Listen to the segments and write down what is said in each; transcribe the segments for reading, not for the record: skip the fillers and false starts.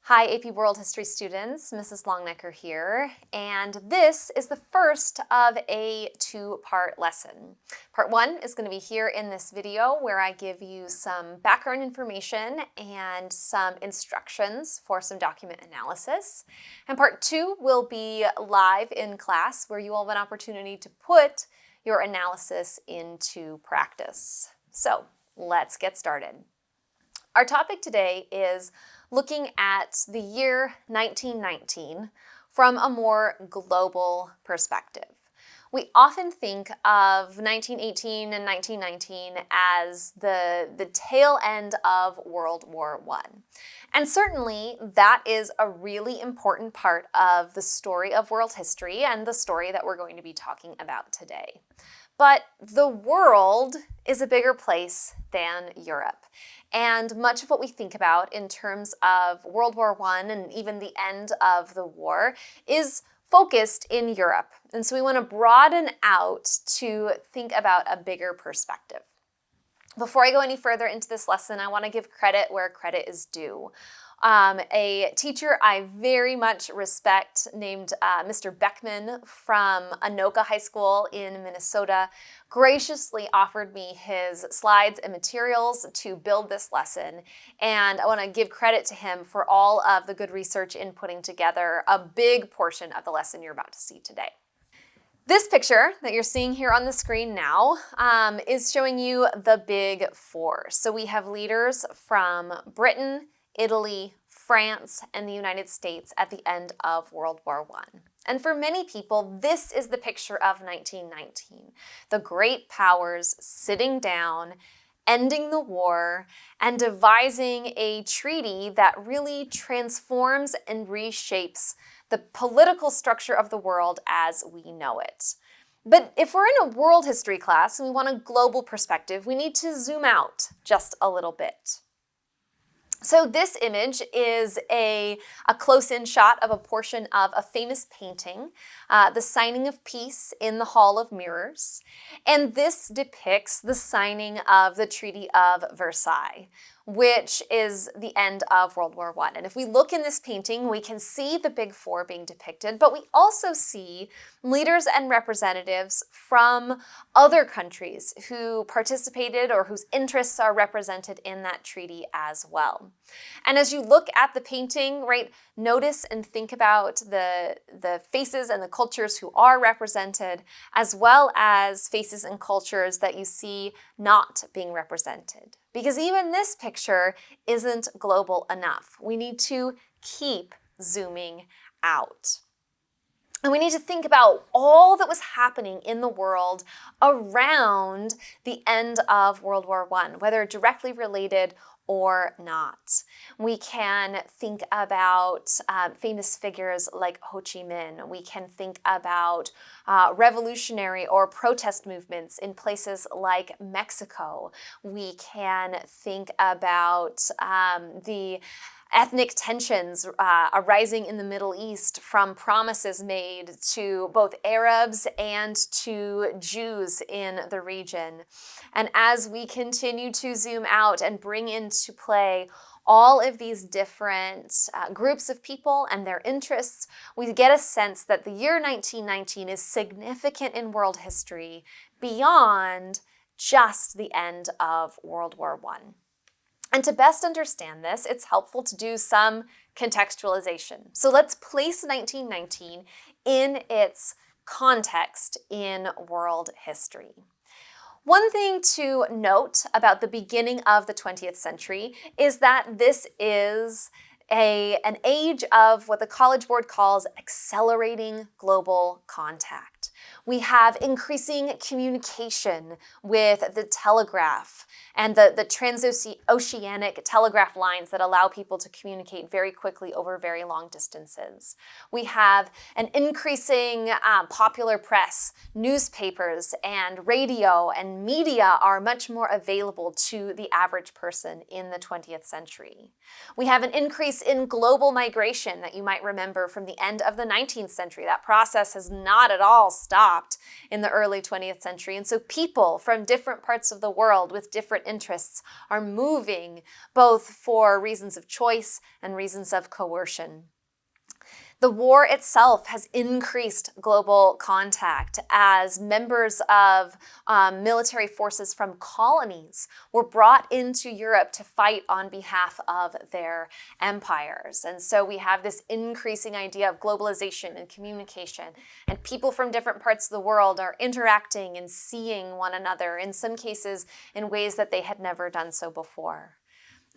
Hi AP World History students, Mrs. Longnecker here, and this is the first of a two-part lesson. Part one is going to be here in this video where I give you some background information and some instructions for some document analysis. And part two will be live in class where you all have an opportunity to put your analysis into practice. So let's get started. Our topic today is looking at the year 1919 from a more global perspective. We often think of 1918 and 1919 as the tail end of World War I. And certainly that is a really important part of the story of world history and the story that we're going to be talking about today. But the world is a bigger place than Europe. And much of what we think about in terms of World War I and even the end of the war is focused in Europe. And so we want to broaden out to think about a bigger perspective. Before I go any further into this lesson, I want to give credit where credit is due. A teacher I very much respect named Mr. Beckman from Anoka High School in Minnesota graciously offered me his slides and materials to build this lesson. And I want to give credit to him for all of the good research in putting together a big portion of the lesson you're about to see today. This picture that you're seeing here on the screen now is showing you the Big Four. So we have leaders from Britain, Italy, France, and the United States at the end of World War I. And for many people, this is the picture of 1919. The great powers sitting down, ending the war, and devising a treaty that really transforms and reshapes the political structure of the world as we know it. But if we're in a world history class and we want a global perspective, we need to zoom out just a little bit. So this image is a close-in shot of a portion of a famous painting, The Signing of Peace in the Hall of Mirrors. And this depicts the signing of the Treaty of Versailles, which is the end of World War I. And if we look in this painting, we can see the Big Four being depicted, but we also see leaders and representatives from other countries who participated or whose interests are represented in that treaty as well. And as you look at the painting, right, notice and think about the faces and the cultures who are represented, as well as faces and cultures that you see not being represented. Because even this picture isn't global enough. We need to keep zooming out. And we need to think about all that was happening in the world around the end of World War I, whether directly related or not. We can think about famous figures like Ho Chi Minh. We can think about revolutionary or protest movements in places like Mexico. We can think about the ethnic tensions arising in the Middle East from promises made to both Arabs and to Jews in the region. And as we continue to zoom out and bring into play all of these different groups of people and their interests, we get a sense that the year 1919 is significant in world history beyond just the end of World War I. And to best understand this, it's helpful to do some contextualization. So let's place 1919 in its context in world history. One thing to note about the beginning of the 20th century is that this is an age of what the College Board calls accelerating global contact. We have increasing communication with the telegraph and the transoceanic telegraph lines that allow people to communicate very quickly over very long distances. We have an increasing popular press, newspapers and radio and media are much more available to the average person in the 20th century. We have an increase in global migration that you might remember from the end of the 19th century. That process has not at all stopped in the early 20th century. And so people from different parts of the world with different interests are moving both for reasons of choice and reasons of coercion. The war itself has increased global contact as members of military forces from colonies were brought into Europe to fight on behalf of their empires. And so we have this increasing idea of globalization and communication, and people from different parts of the world are interacting and seeing one another, in some cases in ways that they had never done so before.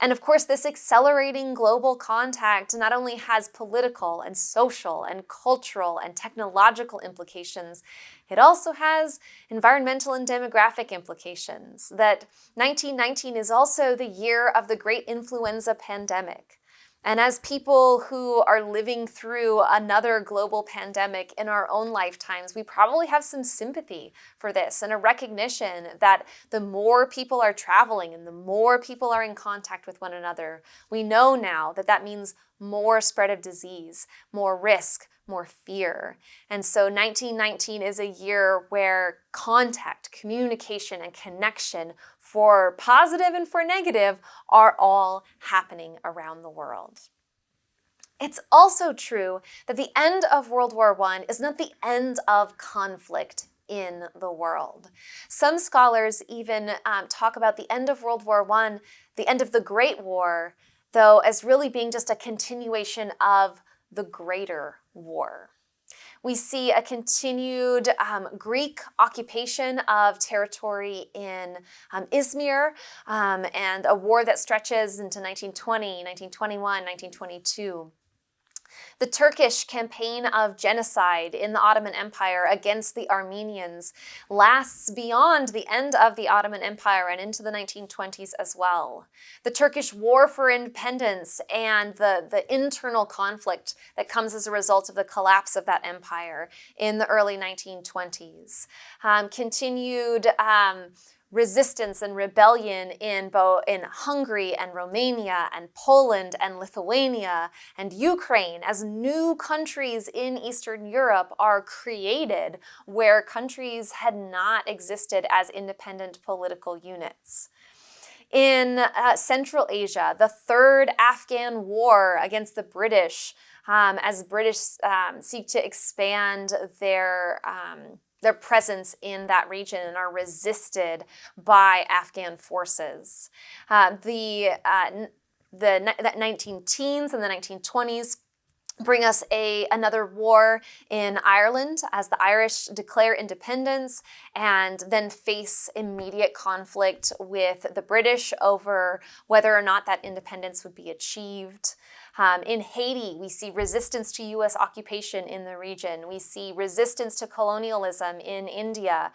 And of course, this accelerating global contact not only has political and social and cultural and technological implications, it also has environmental and demographic implications. That 1919 is also the year of the great influenza pandemic. And as people who are living through another global pandemic in our own lifetimes, we probably have some sympathy for this and a recognition that the more people are traveling and the more people are in contact with one another, we know now that that means more spread of disease, more risk, more fear. And so 1919 is a year where contact, communication, and connection, for positive and for negative, are all happening around the world. It's also true that the end of World War I is not the end of conflict in the world. Some scholars even talk about the end of World War I, the end of the Great War, though, as really being just a continuation of the Greater War. We see a continued Greek occupation of territory in Izmir, and a war that stretches into 1920, 1921, 1922. The Turkish campaign of genocide in the Ottoman Empire against the Armenians lasts beyond the end of the Ottoman Empire and into the 1920s as well. The Turkish War for Independence and the internal conflict that comes as a result of the collapse of that empire in the early 1920s. Continued resistance and rebellion in Hungary and Romania and Poland and Lithuania and Ukraine as new countries in Eastern Europe are created where countries had not existed as independent political units. In Central Asia, the Third Afghan War against the British, as British seek to expand their presence in that region and are resisted by Afghan forces. The 19-teens and the 1920s bring us another war in Ireland as the Irish declare independence and then face immediate conflict with the British over whether or not that independence would be achieved. In Haiti, we see resistance to U.S. occupation in the region. We see resistance to colonialism in India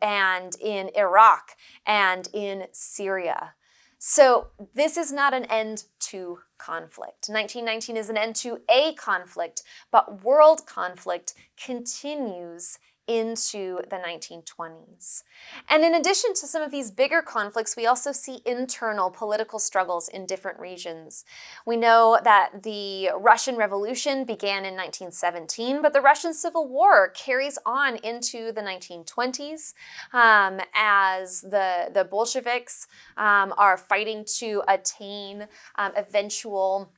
and in Iraq and in Syria. So this is not an end to conflict. 1919 is an end to a conflict, but world conflict continues into the 1920s. And in addition to some of these bigger conflicts, we also see internal political struggles in different regions. We know that the Russian Revolution began in 1917, but the Russian Civil War carries on into the 1920s as the Bolsheviks are fighting to attain eventual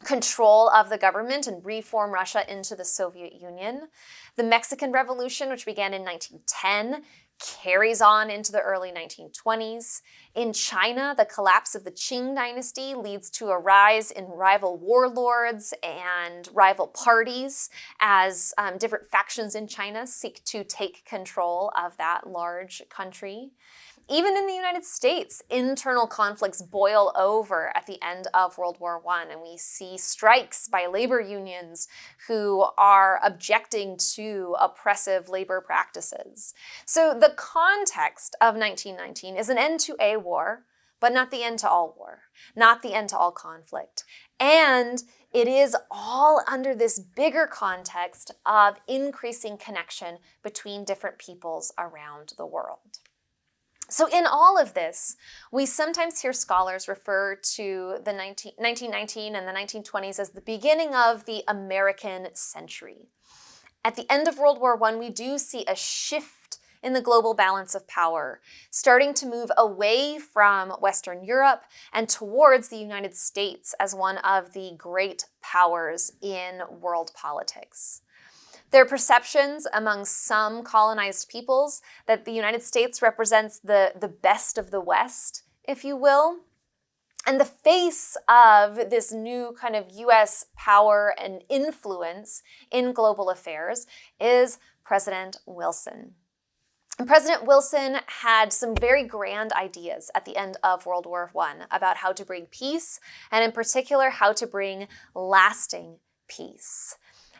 control of the government and reform Russia into the Soviet Union. The Mexican Revolution, which began in 1910, carries on into the early 1920s. In China, the collapse of the Qing dynasty leads to a rise in rival warlords and rival parties as different factions in China seek to take control of that large country. Even in the United States, internal conflicts boil over at the end of World War I, and we see strikes by labor unions who are objecting to oppressive labor practices. So the context of 1919 is an end to a war, but not the end to all war, not the end to all conflict. And it is all under this bigger context of increasing connection between different peoples around the world. So in all of this, we sometimes hear scholars refer to the 1919 and the 1920s as the beginning of the American century. At the end of World War I, we do see a shift in the global balance of power, starting to move away from Western Europe and towards the United States as one of the great powers in world politics. There are perceptions among some colonized peoples that the United States represents the best of the West, if you will. And the face of this new kind of US power and influence in global affairs is President Wilson. And President Wilson had some very grand ideas at the end of World War I about how to bring peace, and in particular, how to bring lasting peace.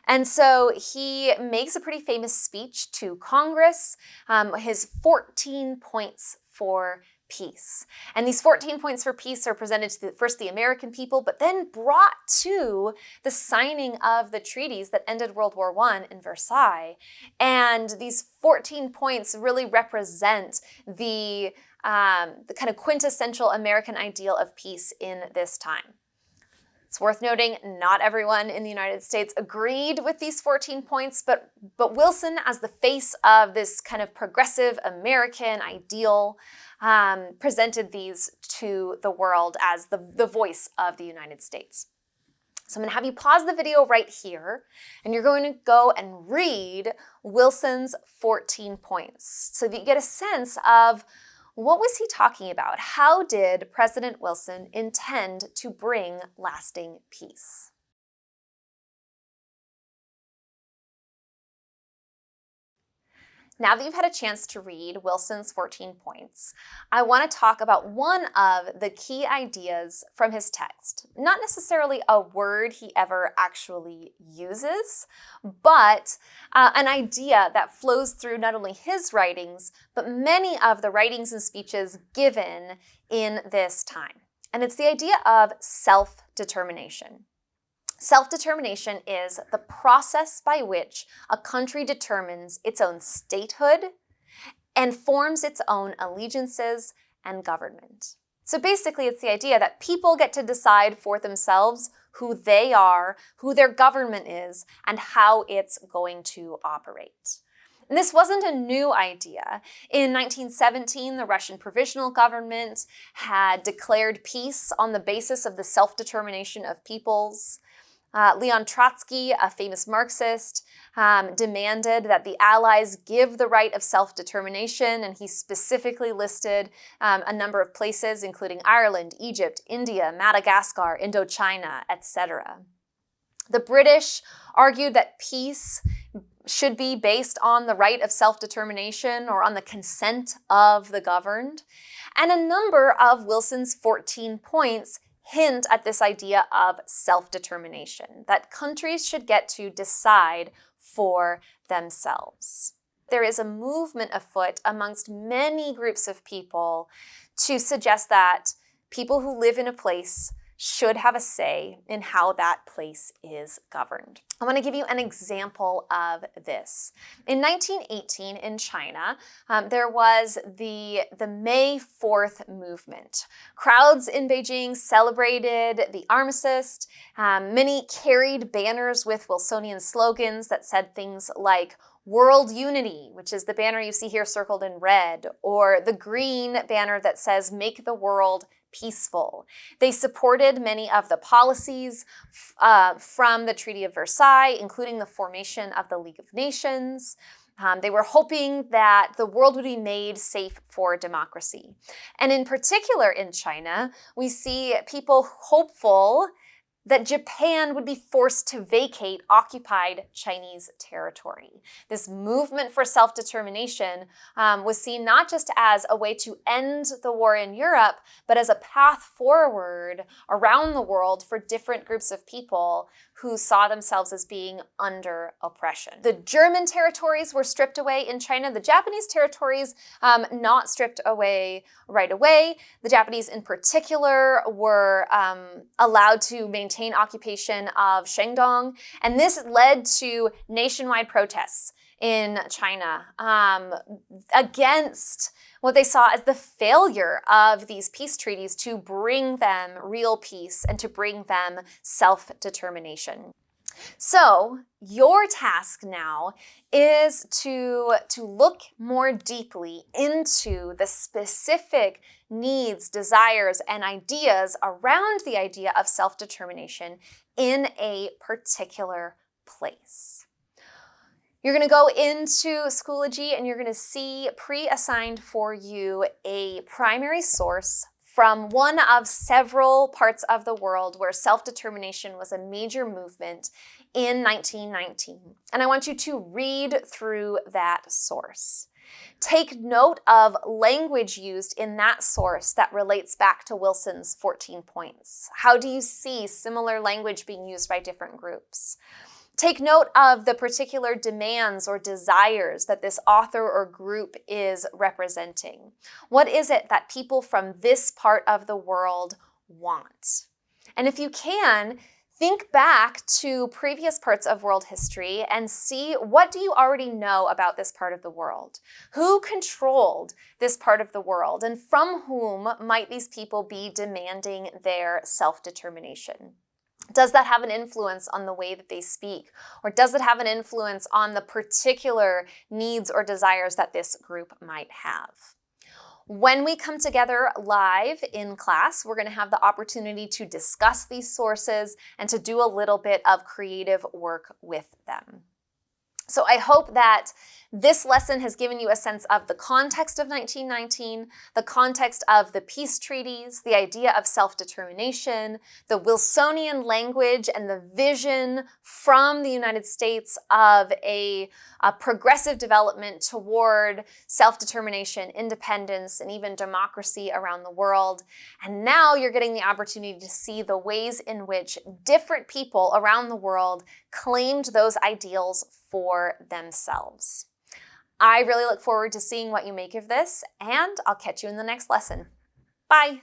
And so he makes a pretty famous speech to Congress, his 14 points for peace. And these 14 points for peace are presented to first the American people, but then brought to the signing of the treaties that ended World War I in Versailles. And these 14 points really represent the kind of quintessential American ideal of peace in this time. It's worth noting, not everyone in the United States agreed with these 14 points, but Wilson, as the face of this kind of progressive American ideal, presented these to the world as the voice of the United States. So I'm going to have you pause the video right here, and you're going to go and read Wilson's 14 points so that you get a sense of what was he talking about? How did President Wilson intend to bring lasting peace? Now that you've had a chance to read Wilson's 14 points, I want to talk about one of the key ideas from his text. Not necessarily a word he ever actually uses, but an idea that flows through not only his writings, but many of the writings and speeches given in this time. And it's the idea of self-determination. Self-determination is the process by which a country determines its own statehood and forms its own allegiances and government. So basically, it's the idea that people get to decide for themselves who they are, who their government is, and how it's going to operate. And this wasn't a new idea. In 1917, the Russian Provisional Government had declared peace on the basis of the self-determination of peoples. Leon Trotsky, a famous Marxist, demanded that the Allies give the right of self-determination, and he specifically listed a number of places, including Ireland, Egypt, India, Madagascar, Indochina, etc. The British argued that peace should be based on the right of self-determination or on the consent of the governed, and a number of Wilson's 14 points hint at this idea of self-determination, that countries should get to decide for themselves. There is a movement afoot amongst many groups of people to suggest that people who live in a place should have a say in how that place is governed. I want to give you an example of this. In 1918 in China, there was the May 4th movement. Crowds in Beijing celebrated the armistice. Many carried banners with Wilsonian slogans that said things like World Unity, which is the banner you see here circled in red, or the green banner that says Make the World Peaceful. They supported many of the policies from the Treaty of Versailles, including the formation of the League of Nations. They were hoping that the world would be made safe for democracy. And in particular in China, we see people hopeful that Japan would be forced to vacate occupied Chinese territory. This movement for self-determination was seen not just as a way to end the war in Europe, but as a path forward around the world for different groups of people who saw themselves as being under oppression. The German territories were stripped away in China. The Japanese territories not stripped away right away. The Japanese in particular were allowed to maintain occupation of Shandong, and this led to nationwide protests in China against what they saw as the failure of these peace treaties to bring them real peace and to bring them self-determination. So your task now is to look more deeply into the specific needs, desires, and ideas around the idea of self-determination in a particular place. You're going to go into Schoology and you're going to see pre-assigned for you a primary source from one of several parts of the world where self-determination was a major movement in 1919. And I want you to read through that source. Take note of language used in that source that relates back to Wilson's 14 points. How do you see similar language being used by different groups? Take note of the particular demands or desires that this author or group is representing. What is it that people from this part of the world want? And if you can, think back to previous parts of world history and see, what do you already know about this part of the world? Who controlled this part of the world, and from whom might these people be demanding their self-determination? Does that have an influence on the way that they speak? Or does it have an influence on the particular needs or desires that this group might have? When we come together live in class, we're going to have the opportunity to discuss these sources and to do a little bit of creative work with them. So I hope that this lesson has given you a sense of the context of 1919, the context of the peace treaties, the idea of self-determination, the Wilsonian language, and the vision from the United States of a progressive development toward self-determination, independence, and even democracy around the world. And now you're getting the opportunity to see the ways in which different people around the world claimed those ideals for themselves. I really look forward to seeing what you make of this, and I'll catch you in the next lesson. Bye!